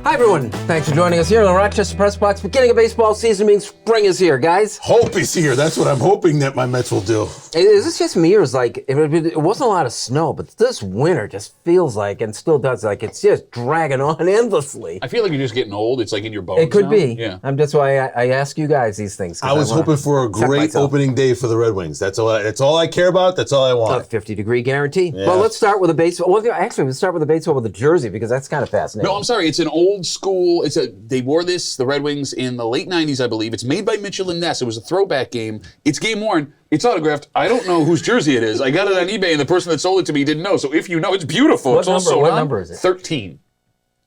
Hi, everyone. Thanks for joining us here in the Rochester Press Box. Beginning of baseball season means spring is here, guys. Hope is here. That's what I'm hoping that my Mets will do. Is this just me, or is like it wasn't a lot of snow, but this winter just feels like, and still does, like it's just dragging on endlessly. I feel like you're just getting old. It's like in your bones. It could now. be. Yeah. That's why I ask you guys these things. I was hoping for a great opening day for the Red Wings. That's all I care about. That's all I want. A 50-degree guarantee. Yeah. Well, let's start with a baseball. Well, actually, let's start with a baseball with a jersey because that's kind of fascinating. No, I'm sorry. It's an old school. They wore this, the Red Wings, in the late 90s, I believe. It's made by Mitchell and Ness. It was a throwback game. It's game worn. It's autographed. I don't know whose jersey it is. I got it on eBay, and the person that sold it to me didn't know. So if you know, it's beautiful. What number is it? 13.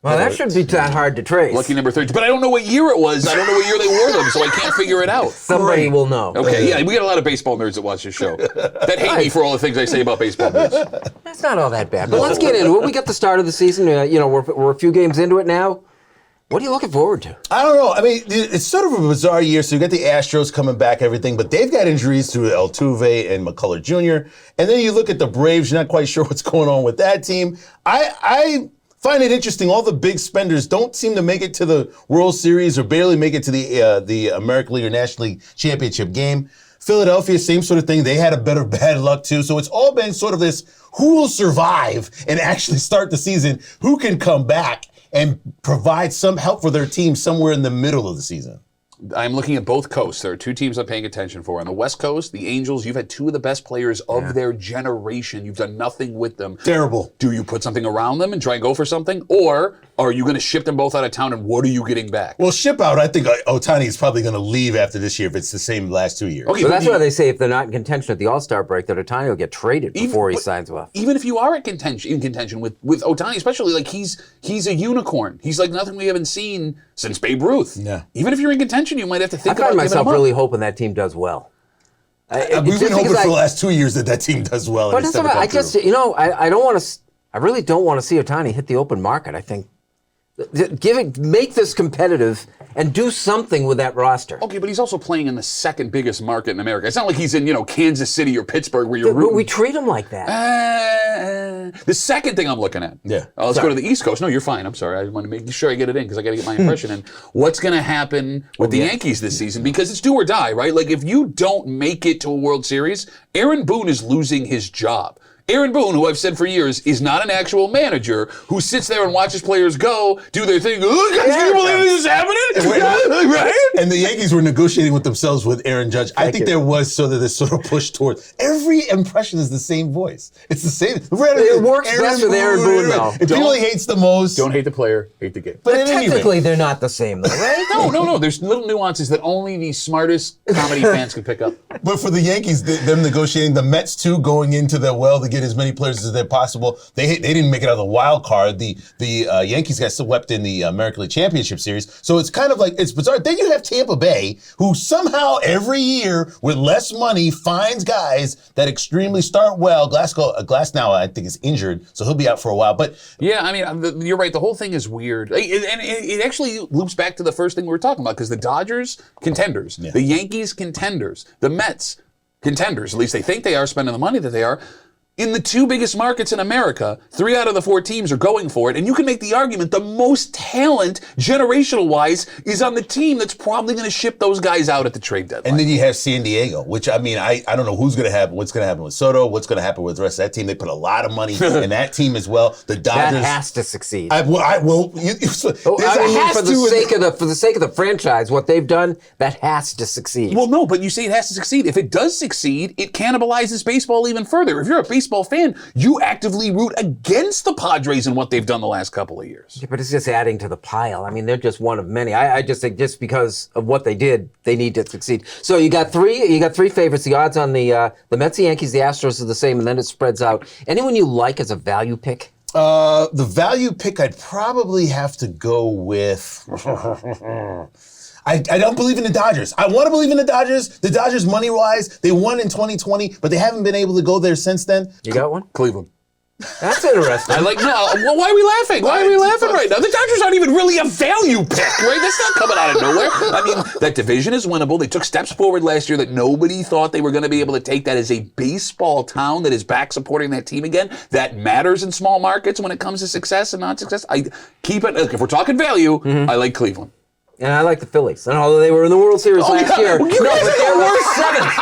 Well, that shouldn't be that hard to trace. Lucky number 13. But I don't know what year it was. I don't know what year they wore them, so I can't figure it out. Somebody will know. Okay, yeah, we got a lot of baseball nerds that watch this show that hate me for all the things I say about baseball nerds. That's not all that bad. But let's get into it. We got the start of the season. We're a few games into it now. What are you looking forward to? I don't know. I mean, it's sort of a bizarre year. So you got the Astros coming back, everything, but they've got injuries to Altuve and McCullough Jr. And then you look at the Braves. You're not quite sure what's going on with that team. I find it interesting. All the big spenders don't seem to make it to the World Series or barely make it to the American League or National League Championship game. Philadelphia, same sort of thing. They had a bit of bad luck too. So it's all been sort of this: who will survive and actually start the season? Who can come back and provide some help for their team somewhere in the middle of the season? I'm looking at both coasts. There are two teams I'm paying attention for. On the West Coast, the Angels, you've had two of the best players of their generation. You've done nothing with them. Terrible. Do you put something around them and try and go for something? Or are you going to ship them both out of town, and what are you getting back? Well, ship out, I think Ohtani is probably going to leave after this year if it's the same last 2 years. Okay, so that's why they say if they're not in contention at the All-Star break, that Ohtani will get traded before he signs off. Even if you are in contention with Ohtani, especially, like he's a unicorn. He's like nothing we haven't seen since Babe Ruth. Yeah. Even if you're in contention, you might have to think about I giving find myself him up. really hoping that team does well. We've been hoping for the last 2 years that team does well. But I don't want to. I really don't want to see Ohtani hit the open market. I think make this competitive and do something with that roster. Okay, but he's also playing in the second biggest market in America. It's not like he's in, Kansas City or Pittsburgh where you're rooting. We treat him like that. The second thing I'm looking at. Yeah. Let's go to the East Coast. No, you're fine. I'm sorry. I want to make sure I get it in because I got to get my impression in. What's going to happen with the Yankees this season? Because it's do or die, right? Like if you don't make it to a World Series, Aaron Boone is losing his job. Aaron Boone, who I've said for years, is not an actual manager who sits there and watches players go, do their thing. Look, guys, can you believe this is happening? Right? And the Yankees were negotiating with themselves with Aaron Judge. I think there was this sort of push toward every impression is the same voice. It's the same. It works best with Aaron Boone, though. If people he hates the most. Don't hate the player, hate the game. But technically, they're not the same, though, right? No. There's little nuances that only the smartest comedy fans can pick up. But for the Yankees, them negotiating, the Mets too, going into the well to get as many players as they're possible. They didn't make it out of the wild card. The Yankees got swept in the American League Championship Series. So it's kind of like, it's bizarre. Then you have Tampa Bay, who somehow every year with less money finds guys that extremely start well. Glasnow, I think, is injured, so he'll be out for a while. But yeah, I mean, you're right. The whole thing is weird. And it actually loops back to the first thing we were talking about, because the Dodgers, contenders. The Yankees, contenders. The Mets, contenders. At least they think they are, spending the money that they are. In the two biggest markets in America, 3 out of the 4 teams are going for it. And you can make the argument the most talent, generational-wise, is on the team that's probably going to ship those guys out at the trade deadline. And then you have San Diego, which, I mean, I don't know what's going to happen with Soto, what's going to happen with the rest of that team. They put a lot of money in that team as well. The Dodgers. That has to succeed. For the sake of the franchise, what they've done, that has to succeed. Well, no, but you say it has to succeed. If it does succeed, it cannibalizes baseball even further. If you're a baseball fan, you actively root against the Padres and what they've done the last couple of years. Yeah, but it's just adding to the pile. I mean, they're just one of many. I just think just because of what they did, they need to succeed. So you got three favorites. The odds on the Mets, the Yankees, the Astros are the same, and then it spreads out. Anyone you like as a value pick? The value pick, I'd probably have to go with. I don't believe in the Dodgers. I want to believe in the Dodgers. The Dodgers, money-wise, they won in 2020, but they haven't been able to go there since then. You got one? Cleveland. That's interesting. I like, no, well, why are we laughing? Why are we laughing right now? The Dodgers aren't even really a value pick, right? That's not coming out of nowhere. I mean, that division is winnable. They took steps forward last year that nobody thought they were going to be able to take. That is a baseball town that is back supporting that team again. That matters in small markets when it comes to success and non-success. I keep it, look, if we're talking value, I like Cleveland. And I like the Phillies. And although they were in the World Series last year, well, you no, guys but are they the were worst. seventh.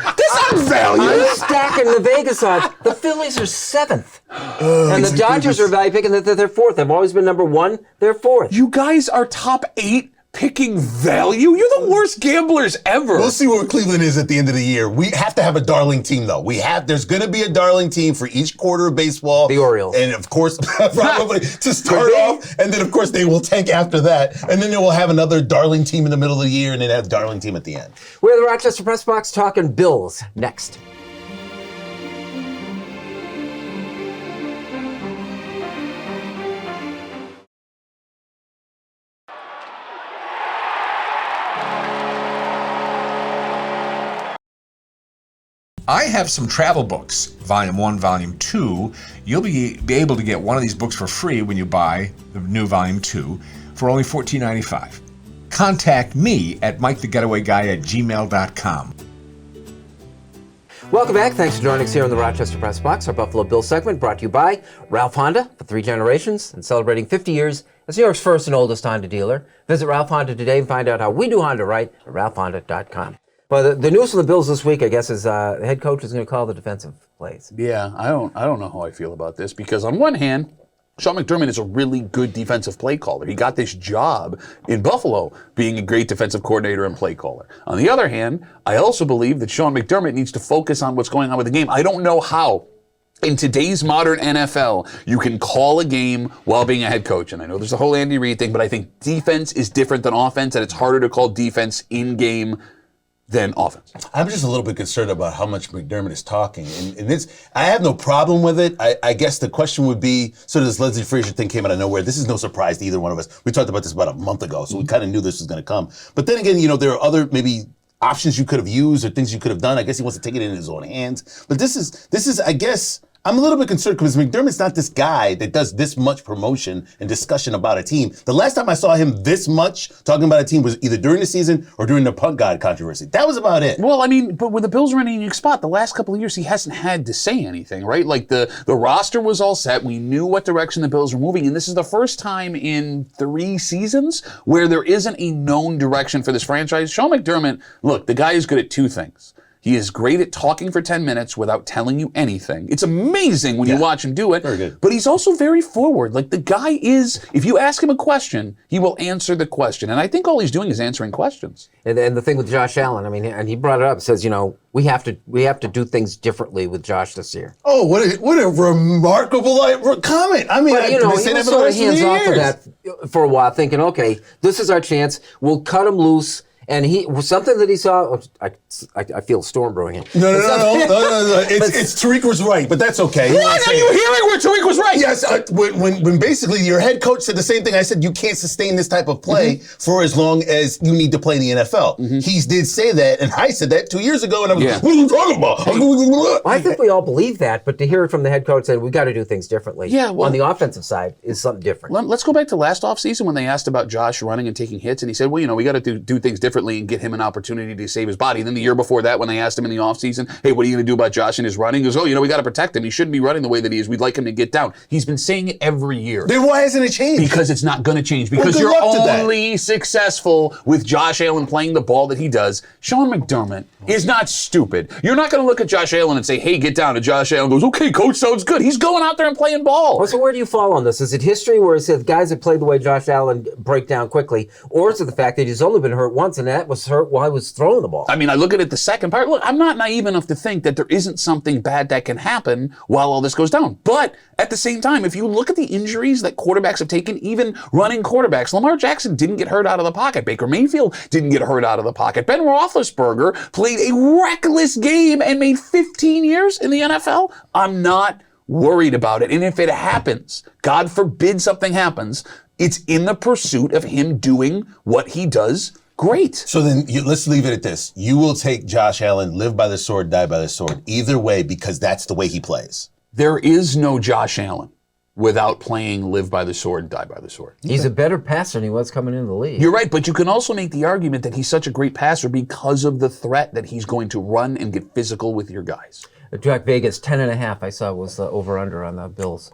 That's not value. I'm stacking the Vegas odds. The Phillies are seventh. And the Dodgers are value picking that they're fourth. They've always been number one. They're fourth. You guys are top 8 picking value? You're the worst gamblers ever. We'll see where Cleveland is at the end of the year. We have to have a darling team, though. There's going to be a darling team for each quarter of baseball. The Orioles. And, of course, probably to start off. And then, of course, they will tank after that. And then they will have another darling team in the middle of the year and then have a darling team at the end. We're the Rochester Press Box talking Bills next. I have some travel books, Volume 1, Volume 2. You'll be able to get one of these books for free when you buy the new Volume 2 for only $14.95. Contact me at MikeTheGetawayGuy@gmail.com. Welcome back. Thanks for joining us here on the Rochester Press Box, our Buffalo Bills segment brought to you by Ralph Honda for 3 generations and celebrating 50 years as New York's first and oldest Honda dealer. Visit Ralph Honda today and find out how we do Honda right at ralphhonda.com. Well, the news from the Bills this week, I guess, is the head coach is going to call the defensive plays. Yeah, I don't know how I feel about this because on one hand, Sean McDermott is a really good defensive play caller. He got this job in Buffalo being a great defensive coordinator and play caller. On the other hand, I also believe that Sean McDermott needs to focus on what's going on with the game. I don't know how in today's modern NFL, you can call a game while being a head coach. And I know there's a whole Andy Reid thing, but I think defense is different than offense, and it's harder to call defense in game than offense. I'm just a little bit concerned about how much McDermott is talking. And I have no problem with it. I guess the question would be, so this Leslie Frazier thing came out of nowhere. This is no surprise to either one of us. We talked about this about a month ago, so we kind of knew this was going to come. But then again, there are other maybe options you could have used or things you could have done. I guess he wants to take it in his own hands. But this is, I guess, I'm a little bit concerned because McDermott's not this guy that does this much promotion and discussion about a team. The last time I saw him this much talking about a team was either during the season or during the punt god controversy. That was about it. Well, I mean, but with the Bills running a unique spot, the last couple of years he hasn't had to say anything, right? Like the roster was all set. We knew what direction the Bills were moving, and this is the first time in 3 seasons where there isn't a known direction for this franchise. Sean McDermott, look, the guy is good at 2 things. He is great at talking for 10 minutes without telling you anything. It's amazing when you watch him do it. Very good. But he's also very forward. Like the guy is, if you ask him a question, he will answer the question. And I think all he's doing is answering questions. And the thing with Josh Allen, I mean, and he brought it up, says, we have to do things differently with Josh this year. Oh, what a remarkable comment. I mean, But, he was sort of hands off of that for a while, thinking, okay, this is our chance. We'll cut him loose. And something that he saw, I feel a storm brewing here. No. It's Tariq was right, but that's okay. What are you hearing where Tariq was right? Yes, when basically your head coach said the same thing. I said you can't sustain this type of play for as long as you need to play in the NFL. He did say that, and I said that 2 years ago, and I was like, what are you talking about? I think we all believe that, but to hear it from the head coach saying we got to do things differently on the offensive side is something different. Let's go back to last offseason when they asked about Josh running and taking hits, and he said, well, we got to do things differently and get him an opportunity to save his body. And then the year before that, when they asked him in the offseason, hey, what are you going to do about Josh and his running? He goes, we got to protect him. He shouldn't be running the way that he is. We'd like him to get down. He's been saying it every year. Then why hasn't it changed? Because it's not going to change. Because you're only successful with Josh Allen playing the ball that he does. Sean McDermott is not stupid. You're not going to look at Josh Allen and say, hey, get down. And Josh Allen goes, okay, coach, sounds good. He's going out there and playing ball. Well, so where do you fall on this? Is it history where it says guys that played the way Josh Allen break down quickly, or is it the fact that he's only been hurt once and that was hurt while he was throwing the ball? I mean, I look at it the second part. Look, I'm not naive enough to think that there isn't something bad that can happen while all this goes down. But at the same time, if you look at the injuries that quarterbacks have taken, even running quarterbacks, Lamar Jackson didn't get hurt out of the pocket. Baker Mayfield didn't get hurt out of the pocket. Ben Roethlisberger played a reckless game and made 15 years in the NFL. I'm not worried about it. And if it happens, God forbid something happens, it's in the pursuit of him doing what he does great. So then let's leave it at this. You will take Josh Allen, live by the sword, die by the sword, either way, because that's the way he plays. there is no Josh Allen without playing live by the sword, die by the sword. He's a better passer than he was coming into the league. You're right, but you can also make the argument that he's such a great passer because of the threat that he's going to run and get physical with your guys. Jack Vegas 10.5. I saw was the over/under on the Bills.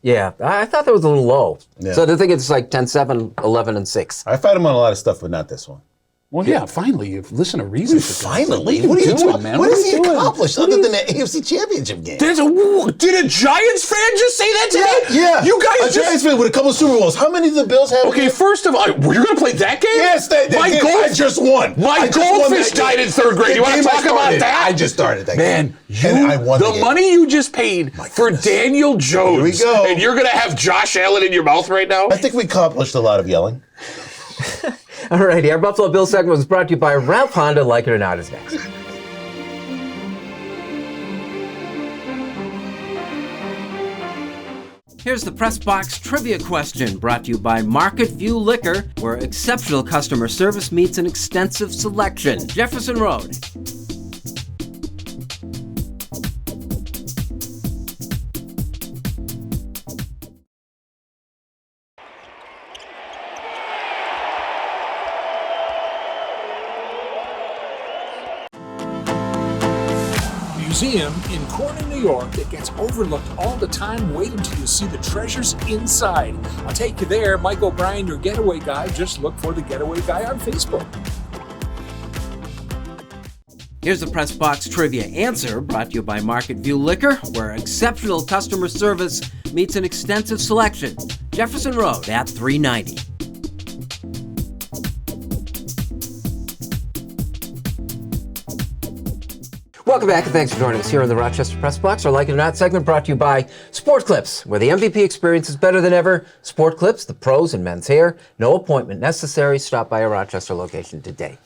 Yeah, I thought that was a little low. Yeah. So I think it's like 10-7, 11-6. I fight him on a lot of stuff, but not this one. Well, yeah, finally, you've listened to reason. Finally? What are you doing, man? What has he accomplished other than that AFC Championship game? Did a Giants fan just say that to me? Yeah. You guys a Giants fan with a couple of Super Bowls. How many of the Bills have? Okay, first of all, you're going to play that game? Yes, I just won. My goldfish died in third grade. You want to talk about that? I just started that game. Man, I won the money you just paid for Daniel Jones. Here we go. And you're going to have Josh Allen in your mouth right now? I think we accomplished a lot of yelling. All righty, our Buffalo Bills segment was brought to you by Ralph Honda. Like it or not is next. Here's the Press Box Trivia question, brought to you by Market View Liquor, where exceptional customer service meets an extensive selection. Jefferson Road. Museum in Corning, New York that gets overlooked all the time. Wait until you see the treasures inside. I'll take you there. Mike O'Brien, your getaway guy. Just look for the getaway guy on Facebook. Here's the Press Box Trivia answer, brought to you by Market View Liquor, where exceptional customer service meets an extensive selection. Jefferson Road at 390. Welcome back, and thanks for joining us here in the Rochester Press Box. Our Like It or Not segment brought to you by Sport Clips, where the MVP experience is better than ever. Sport Clips, the pros in men's hair. No appointment necessary. Stop by a Rochester location today.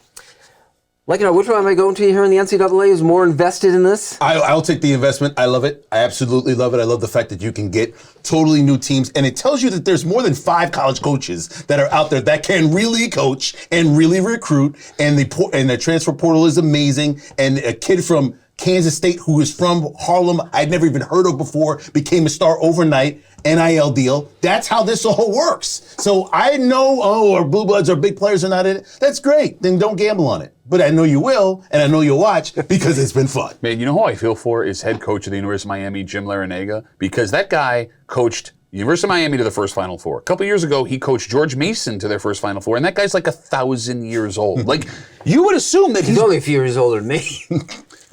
Like it or not, which one am I going to here in the NCAA is more invested in this? I'll take the investment. I love it. I absolutely love it. I love the fact that you can get totally new teams. And it tells you that there's more than 5 college coaches that are out there that can really coach and really recruit. And the transfer portal is amazing. And a kid from Kansas State who is from Harlem, I'd never even heard of before, became a star overnight. NIL deal. That's how this all works. So I know, our Blue Bloods or big players are not in it. That's great. Then don't gamble on it. But I know you will, and I know you'll watch because it's been fun. Man, you know who I feel for is head coach of the University of Miami, Jim Larrañaga, because that guy coached University of Miami to the first Final Four. A couple years ago, he coached George Mason to their first Final Four, and that guy's like 1,000 years old. Like, you would assume that he's only a few years older than me.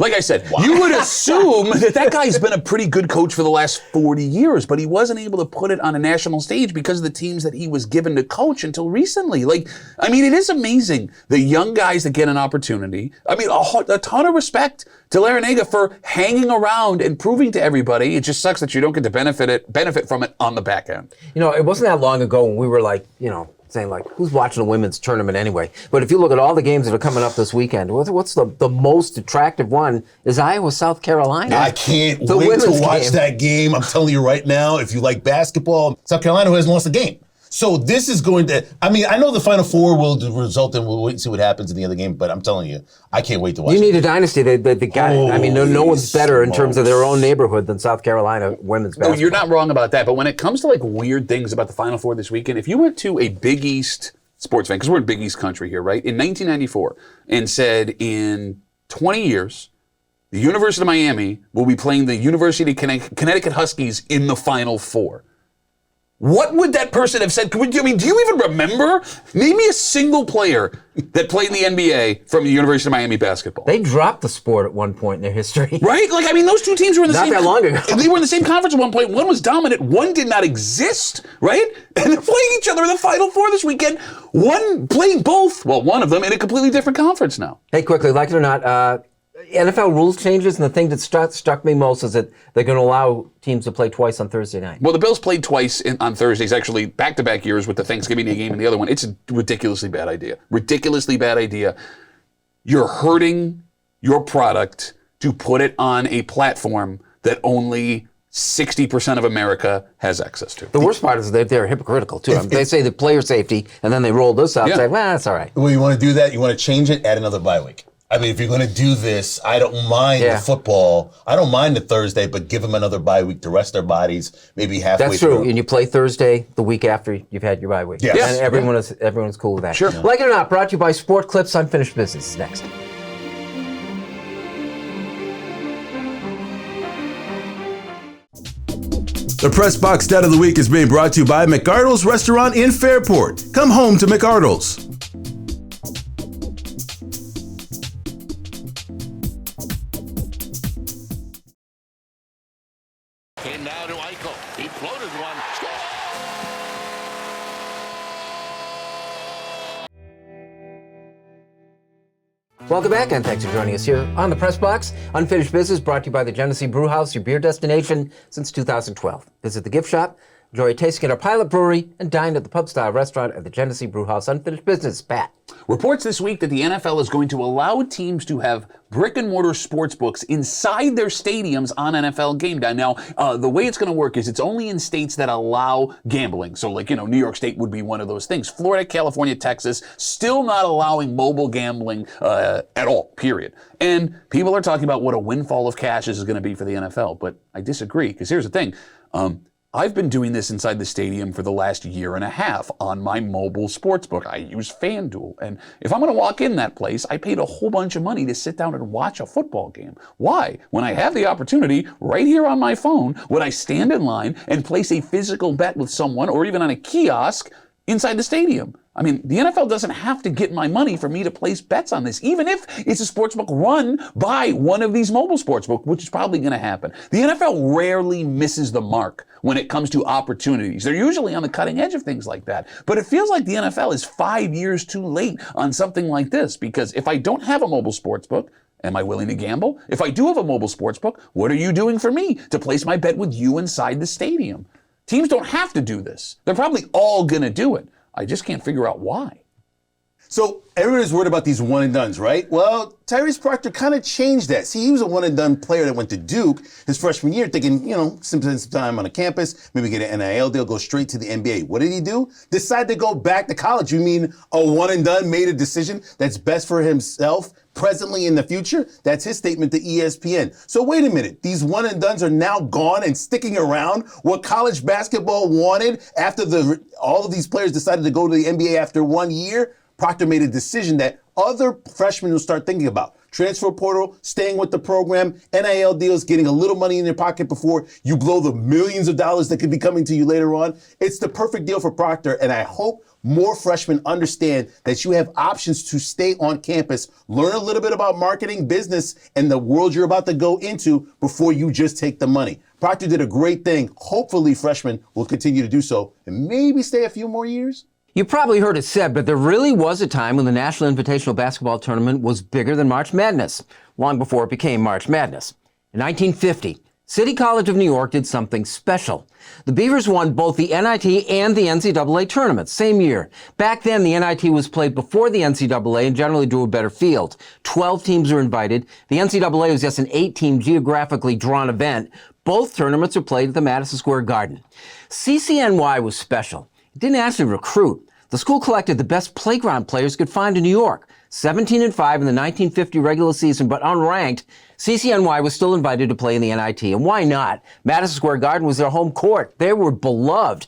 Like I said, you would assume that guy's been a pretty good coach for the last 40 years, but he wasn't able to put it on a national stage because of the teams that he was given to coach until recently. Like, I mean, it is amazing, the young guys that get an opportunity. I mean, a ton of respect to Larrañaga for hanging around and proving to everybody. It just sucks that you don't get to benefit from it on the back end. You know, it wasn't that long ago when we were like, saying like, who's watching a women's tournament anyway? But if you look at all the games that are coming up this weekend, what's the most attractive one is Iowa, South Carolina. I can't wait to watch that game. I'm telling you right now, if you like basketball, South Carolina who hasn't lost a game. So this is going to, I mean, I know the Final Four will result in, we'll wait and see what happens in the other game, but I'm telling you, I can't wait to watch it. You need a dynasty. They got it. I mean, no one's better in terms of their own neighborhood than South Carolina women's basketball. No, you're not wrong about that, but when it comes to like weird things about the Final Four this weekend, if you went to a Big East sports fan, because we're in Big East country here, right, in 1994, and said in 20 years, the University of Miami will be playing the University of Connecticut Huskies in the Final Four. What would that person have said? I mean, do you even remember? Name me a single player that played in the NBA from the University of Miami basketball. They dropped the sport at one point in their history. Right? Like, I mean, those two teams were in the same... Not that long ago. They were in the same conference at one point. One was dominant. One did not exist, right? And they're playing each other in the Final Four this weekend. One playing both, well, one of them in a completely different conference now. Hey, quickly, like it or not, NFL rules changes, and the thing that struck me most is that they're going to allow teams to play twice on Thursday night. Well, the Bills played twice on Thursdays, actually back-to-back years with the Thanksgiving Day game and the other one. It's a ridiculously bad idea. Ridiculously bad idea. You're hurting your product to put it on a platform that only 60% of America has access to. The worst part is that they're hypocritical, too. They say the player safety, and then they roll this out and say, well, that's all right. Well, you want to do that? You want to change it? Add another bye week. I mean, if you're going to do this, I don't mind the football. I don't mind the Thursday, but give them another bye week to rest their bodies, maybe halfway That's through. true. And you play Thursday the week after you've had your bye week. Yes. And everyone's cool with that. Sure. Like it or not, brought to you by Sport Clips Unfinished Business. Next. The Press Box Stat of the Week is being brought to you by McArdle's Restaurant in Fairport. Come home to McArdle's. Came now to Eichel. He floated one. Score! Welcome back, and thanks for joining us here on the Press Box. Unfinished Business brought to you by the Genesee Brew House, your beer destination since 2012. Visit the gift shop, enjoy a tasting at our pilot brewery, and dine at the pub-style restaurant at the Genesee Brew House. Unfinished Business, Pat. Reports this week that the NFL is going to allow teams to have brick-and-mortar sports books inside their stadiums on NFL game day. Now, the way it's going to work is it's only in states that allow gambling. So, like, New York State would be one of those things. Florida, California, Texas, still not allowing mobile gambling at all, period. And people are talking about what a windfall of cash this is going to be for the NFL. But I disagree, because here's the thing. I've been doing this inside the stadium for the last year and a half on my mobile sportsbook. I use FanDuel. And if I'm going to walk in that place, I paid a whole bunch of money to sit down and watch a football game. Why? When I have the opportunity right here on my phone, would I stand in line and place a physical bet with someone or even on a kiosk inside the stadium? I mean, the NFL doesn't have to get my money for me to place bets on this, even if it's a sportsbook run by one of these mobile sportsbooks, which is probably going to happen. The NFL rarely misses the mark when it comes to opportunities. They're usually on the cutting edge of things like that. But it feels like the NFL is 5 years too late on something like this, because if I don't have a mobile sportsbook, am I willing to gamble? If I do have a mobile sportsbook, what are you doing for me to place my bet with you inside the stadium? Teams don't have to do this. They're probably all going to do it. I just can't figure out why. So everybody's worried about these one-and-dones, right? Well, Tyrese Proctor kind of changed that. See, he was a one-and-done player that went to Duke his freshman year thinking, some time on a campus, maybe get an NIL deal, go straight to the NBA. What did he do? Decide to go back to college. You mean a one-and-done made a decision that's best for himself presently in the future? That's his statement to ESPN. So wait a minute. These one-and-dones are now gone and sticking around what college basketball wanted after all of these players decided to go to the NBA after 1 year? Proctor made a decision that other freshmen will start thinking about. Transfer portal, staying with the program, NIL deals, getting a little money in your pocket before you blow the millions of dollars that could be coming to you later on. It's the perfect deal for Proctor, and I hope more freshmen understand that you have options to stay on campus, learn a little bit about marketing, business, and the world you're about to go into before you just take the money. Proctor did a great thing. Hopefully freshmen will continue to do so and maybe stay a few more years. You probably heard it said, but there really was a time when the National Invitational Basketball Tournament was bigger than March Madness, long before it became March Madness. In 1950, City College of New York did something special. The Beavers won both the NIT and the NCAA tournament, same year. Back then, the NIT was played before the NCAA and generally drew a better field. 12 teams were invited. The NCAA was just an 8-team geographically drawn event. Both tournaments were played at the Madison Square Garden. CCNY was special. It didn't actually recruit. The school collected the best playground players it could find in New York. 17-5 in the 1950 regular season, but unranked, CCNY was still invited to play in the NIT. And why not? Madison Square Garden was their home court. They were beloved.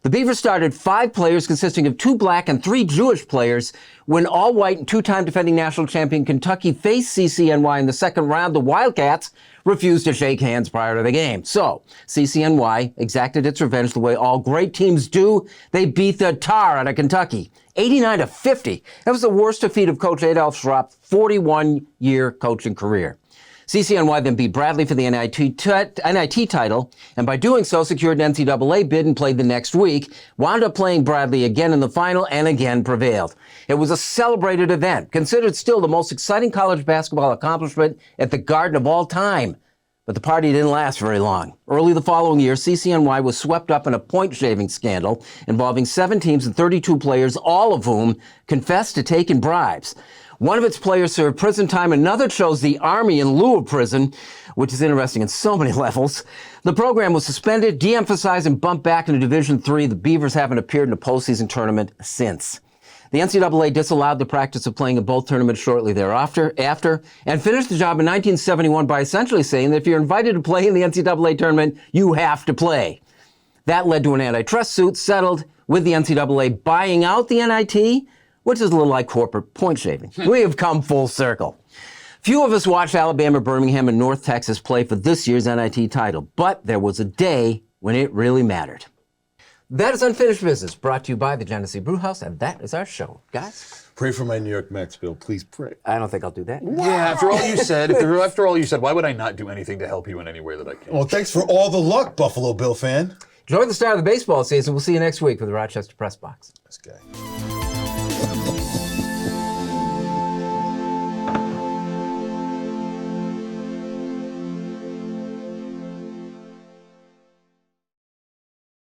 The Beavers started 5 players consisting of 2 black and 3 Jewish players. When all-white and 2-time defending national champion Kentucky faced CCNY in the second round, the Wildcats refused to shake hands prior to the game. So CCNY exacted its revenge the way all great teams do. They beat the tar out of Kentucky, 89-50. That was the worst defeat of Coach Adolph Schropp's 41-year coaching career. CCNY then beat Bradley for the NIT title, and by doing so secured an NCAA bid and played the next week, wound up playing Bradley again in the final and again prevailed. It was a celebrated event, considered still the most exciting college basketball accomplishment at the Garden of all time. But the party didn't last very long. Early the following year, CCNY was swept up in a point-shaving scandal involving 7 teams and 32 players, all of whom confessed to taking bribes. One of its players served prison time. Another chose the Army in lieu of prison, which is interesting in so many levels. The program was suspended, de-emphasized, and bumped back into Division III. The Beavers haven't appeared in a postseason tournament since. The NCAA disallowed the practice of playing in both tournaments shortly thereafter, and finished the job in 1971 by essentially saying that if you're invited to play in the NCAA tournament, you have to play. That led to an antitrust suit settled with the NCAA buying out the NIT, which is a little like corporate point shaving. We have come full circle. Few of us watched Alabama, Birmingham, and North Texas play for this year's NIT title, but there was a day when it really mattered. That is Unfinished Business, brought to you by the Genesee Brewhouse, and that is our show. Guys? Pray for my New York Mets, Bill. Please pray. I don't think I'll do that. Yeah, after all you said, why would I not do anything to help you in any way that I can? Well, thanks for all the luck, Buffalo Bill fan. Enjoy the start of the baseball season. We'll see you next week for the Rochester Press Box. This guy.